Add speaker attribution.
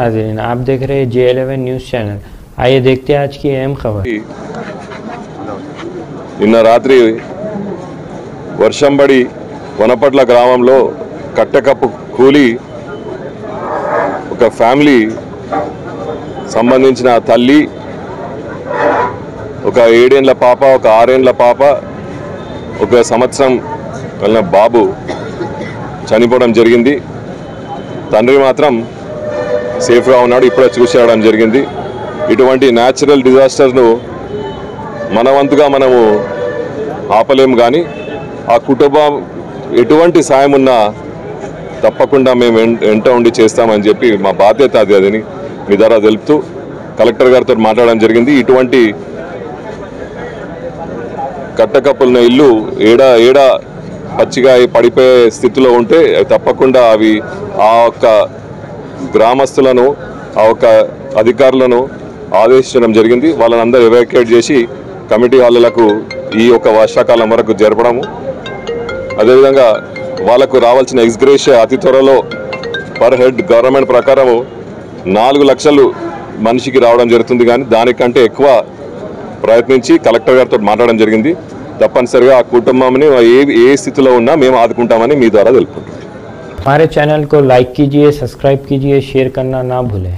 Speaker 1: नाज़रीन, आप देख रहे हैं J11 न्यूज़ चैनल। आइए देखते हैं आज की अहम खबर।
Speaker 2: నిన్న రాత్రి వర్షం పడి వనపట్ల గ్రామంలో కట్టెకప్పు కూలి ఒక ఫ్యామిలీ సంబంధించిన తల్లి, ఒక 7 ఏళ్ల పాప, ఒక 6 ఏళ్ల పాప, ఒక సంవత్సరం వెళ్ళిన బాబు చనిపోవడం జరిగింది. తండ్రి మాత్రం సేఫ్గా ఉన్నాడు. ఇప్పుడే చూసి రావడం జరిగింది. ఇటువంటి న్యాచురల్ డిజాస్టర్ను మన వంతుగా మనము ఆపలేము, కానీ ఆ కుటుంబం ఎటువంటి సాయం ఉన్నా తప్పకుండా మేము వెంట ఉండి చేస్తామని చెప్పి మా బాధ్యత అదని మీ ద్వారా తెలుపుతూ కలెక్టర్ గారితో మాట్లాడడం జరిగింది. ఇటువంటి కట్టకప్పులున్న ఇల్లు ఏడా పచ్చిగా పడిపోయే స్థితిలో ఉంటే తప్పకుండా అవి ఆ ఒక్క గ్రామస్తులను, ఆ ఒక్క అధికారులను ఆదేశించడం జరిగింది. వాళ్ళని అందరూ ఎవాక్యుయేట్ చేసి కమిటీ హాళ్ళకు ఈ యొక్క వర్షాకాలం వరకు జరపడము, అదేవిధంగా వాళ్ళకు రావాల్సిన ఎక్స్గ్రేషియా అతి త్వరలో పర్ హెడ్ గవర్నమెంట్ ప్రకారము 4 లక్షలు మనిషికి రావడం జరుగుతుంది. కానీ దానికంటే ఎక్కువ ప్రయత్నించి కలెక్టర్ గారితో మాట్లాడడం జరిగింది. తప్పనిసరిగా ఆ కుటుంబాన్ని ఏ స్థితిలో ఉన్నా మేము ఆదుకుంటామని మీ ద్వారా తెలుపుకుంటాం.
Speaker 1: हमारे चैनल को लाइक कीजिए, सब्सक्राइब कीजिए, शेयर करना ना भूलें।